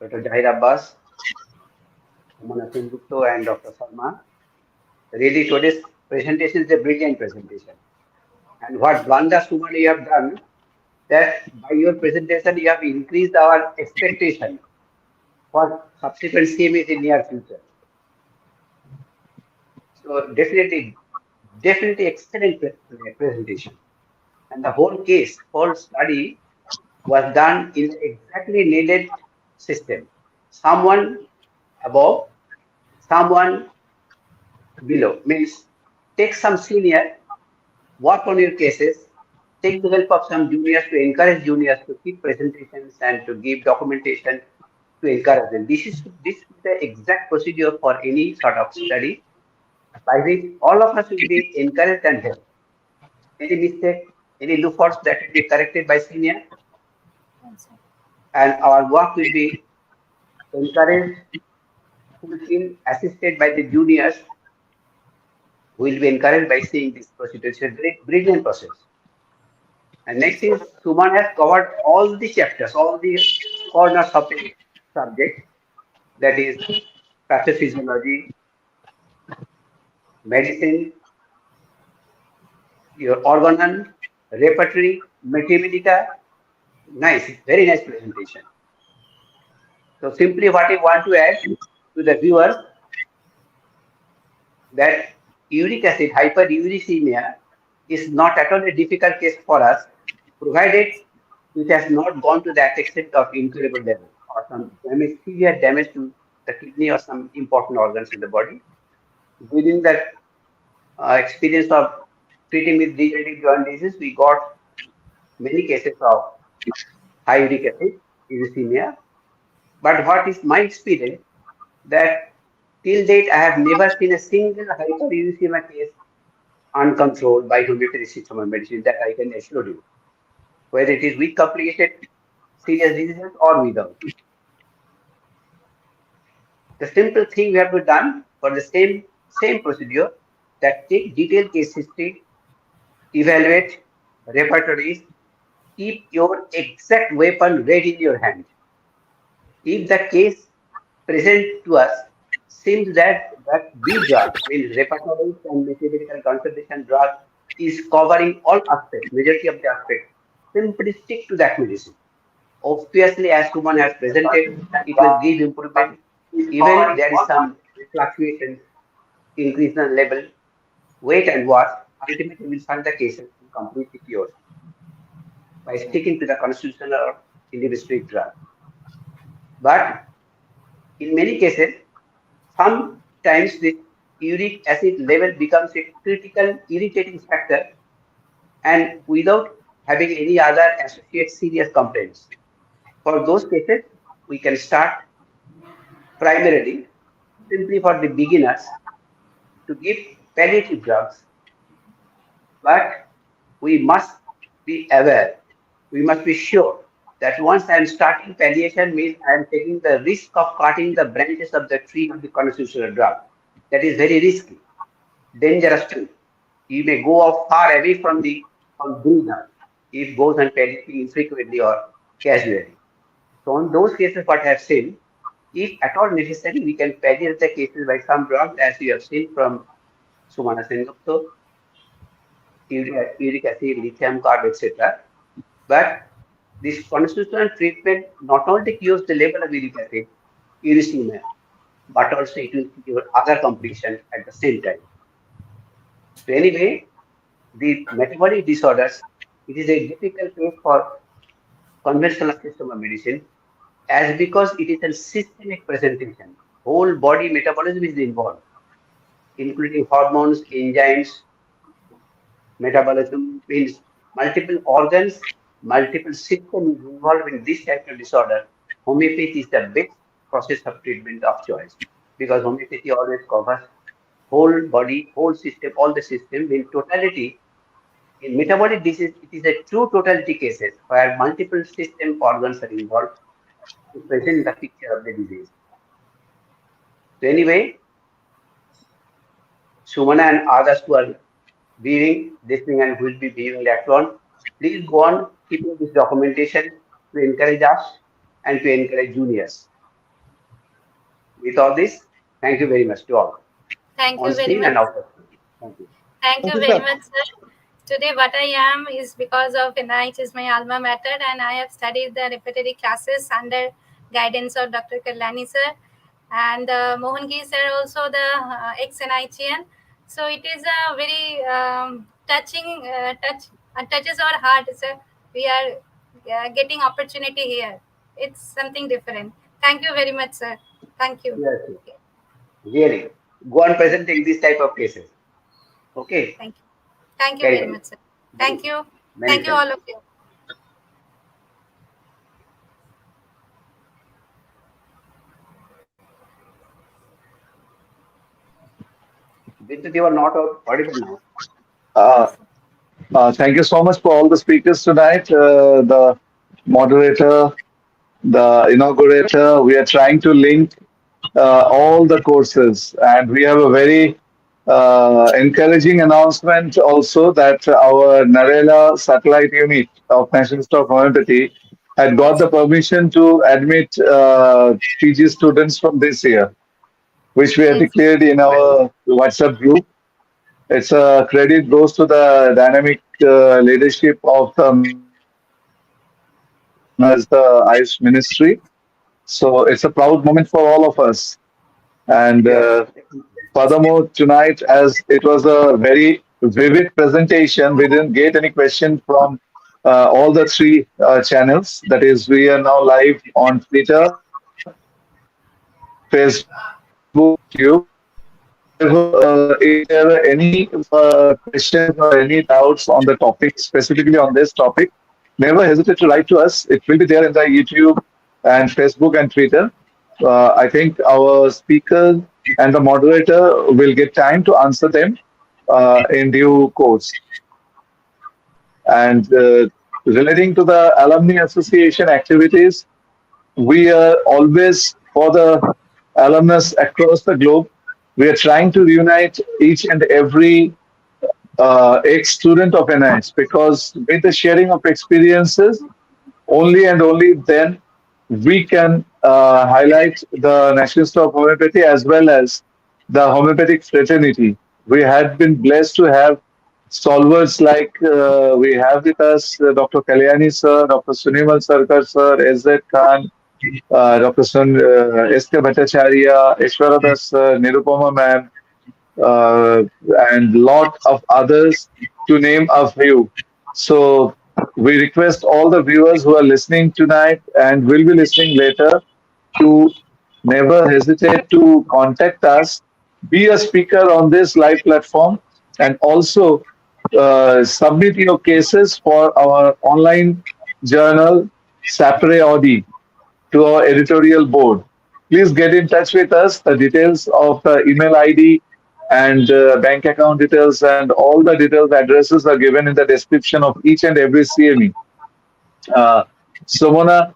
Dr. Zahid Abbas, Somana Sengupta, and Dr. Sharma. Really, today's presentation is a brilliant presentation. And what wonders, Somana, you have done, that by your presentation, you have increased our expectation for subsequent CMEs in near future. So definitely excellent presentation. And the whole study was done in exactly needed system. Someone above, someone below. Means take some senior, work on your cases, take the help of some juniors to encourage juniors to keep presentations and to give documentation to encourage them. This is the exact procedure for any sort of study, by which all of us will be encouraged and helped. Any mistake, any loopholes that will be corrected by senior, and our work will be encouraged, fulfilled, assisted by the juniors, who will be encouraged by seeing this procedure. It's a very brilliant process. And next is, Suman has covered all the chapters, all the corners of the subject, that is pathophysiology, medicine, your organon, repertory, mathematica. Nice, very nice presentation. So simply what I want to add to the viewers, that uric acid hyperuricemia is not at all a difficult case for us, provided it has not gone to that extent of incurable damage or some severe damage to the kidney or some important organs in the body. Within that experience of treating with degenerative joint disease, we got many cases of high uric acid uricemia, But what is my experience that till date I have never seen a single hyperuricemia case uncontrolled by homeopathy system of medicine, that I can assure you, whether it is with complicated serious diseases or without. The simple thing we have to done for the same procedure, that take detailed case history, evaluate repertories, keep your exact weapon ready in your hand. If the case present to us seems that B drug, means repertories and mathematical concentration drug, is covering all aspects, majority of the aspects, simply stick to that medicine. Obviously, as Suman has presented, it will give improvement. Even there is some fluctuation, increase in level, wait and watch. Ultimately, we will find the cases completely cured by sticking to the constitutional or individual drug. But in many cases, sometimes the uric acid level becomes a critical irritating factor, and without having any other associated serious complaints. For those cases, we can start primarily simply for the beginners to give palliative drugs, but we must be aware, we must be sure that once I am starting palliation means I am taking the risk of cutting the branches of the tree of the constitutional drug. That is very risky, dangerous too. You may go off far away from the breather if goes on palliating infrequently or casually. So on those cases, what I have seen, if at all necessary, we can palliate the cases by some drugs, as you have seen from Sumana Sengupta, uric acid, lithium carb, etc. But this constitutional treatment not only cures the level of uric acid, uricemia, but also it will cure other complications at the same time. So anyway, the metabolic disorders, it is a difficult case for conventional system of medicine, as because it is a systemic presentation. Whole body metabolism is involved, including hormones, enzymes, metabolism means multiple organs, multiple systems involved in this type of disorder. Homeopathy is the best process of treatment of choice, because homeopathy always covers whole body, whole system, all the system in totality. In metabolic disease, it is a true totality cases where multiple system organs are involved to present the picture of the disease. So anyway, Sumana and others who are viewing this thing and will be viewing later on, please go on keeping this documentation to encourage us and to encourage juniors. With all this, thank you very much to all. Thank On you very screen much. and out of screen. Thank you. Thank you Thank you, very sir. much, sir. Today, what I am is because of NIH is my alma mater, and I have studied the repertory classes under guidance of Dr. Kalyani sir, and Mohangi sir, also the ex-NIHian. So it is a very touching touches our heart, sir. We are getting opportunity here. It's something different. Thank you very much, sir. Thank you. Yes, yes. Really. Go on presenting this type of cases. Okay. Thank you. Thank you Carry very on. much, sir. Thank you. Many Thank you, thanks. all of you. Vidit, you are not audible now. Uh, Thank you so much for all the speakers tonight. The moderator, the inaugurator. We are trying to link all the courses, and we have a very encouraging announcement also that our Narela satellite unit of National Institute of Homeopathy had got the permission to admit PG students from this year, which we have Yes. declared in our WhatsApp group. It's a credit goes to the dynamic leadership of the as the ICE ministry. So it's a proud moment for all of us. And Yes, definitely. furthermore, tonight, as it was a very vivid presentation, we didn't get any question from all the three channels. That is, we are now live on Twitter, Facebook, YouTube. However, if there are any questions or any doubts on the topic, specifically on this topic, never hesitate to write to us. It will be there in the YouTube and Facebook and Twitter. I think our speaker and the moderator will get time to answer them in due course. And relating to the Alumni Association activities, we are always for the alumnus across the globe. We are trying to reunite each and every ex-student of NIH because with the sharing of experiences, only and only then we can highlight the National Institute of Homeopathy as well as the homeopathic fraternity. We had been blessed to have stalwarts like we have with us Dr. Kalyani sir, Dr. Sunimal Sarkar sir, S.Z. Khan, Dr. S.K. Bhattacharya, Ishwara Das sir, Nirupama ma'am, uh, and lot of others to name a few. So we request all the viewers who are listening tonight and will be listening later to never hesitate to contact us, be a speaker on this live platform, and also submit your cases for our online journal, Sapre Audi, to our editorial board. Please get in touch with us. The details of the email ID and bank account details and all the details addresses are given in the description of each and every CME. Uh, so, Mona,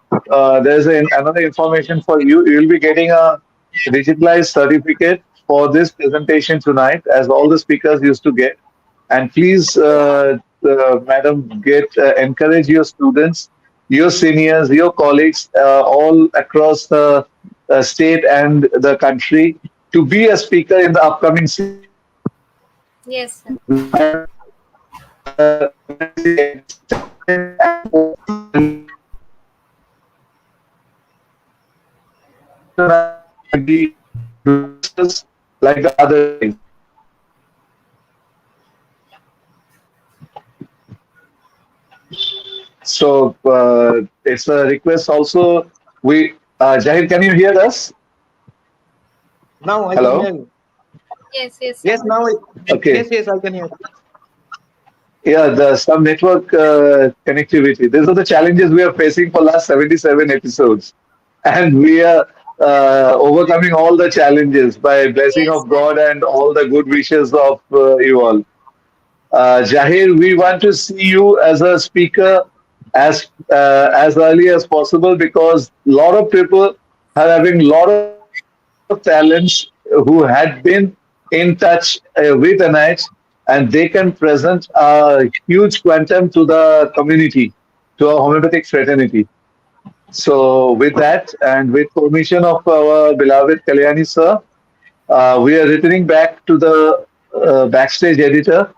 there's another information for you. You'll be getting a digitalized certificate for this presentation tonight, as all the speakers used to get. And please, madam, get encourage your students, your seniors, your colleagues, all across the state and the country to be a speaker in the upcoming Yes, sir. like the other things. So it's a request also. We Jahir, can you hear us? Now I Hello? can hear you. Yes, yes, sir. Yes, now Okay. yes, I can hear. Yeah, the some network connectivity. These are the challenges we are facing for last 77 episodes, and we are overcoming all the challenges by blessing Yes, of sir. God and all the good wishes of you all. Jahir, we want to see you as a speaker as early as possible because a lot of people are having a lot of talents who had been in touch with NIH and they can present a huge quantum to the community, to our homeopathic fraternity. So, with that and with permission of our beloved Kalyani sir, we are returning back to the backstage editor.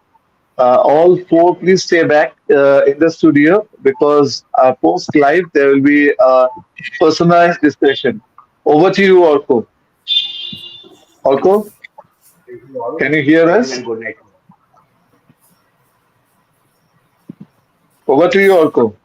All four, please stay back in the studio because post live there will be a personalized discussion. Over to you, Orko. Orko, Thank you all. can you hear Thank you us? and good night. Over to you, Orko.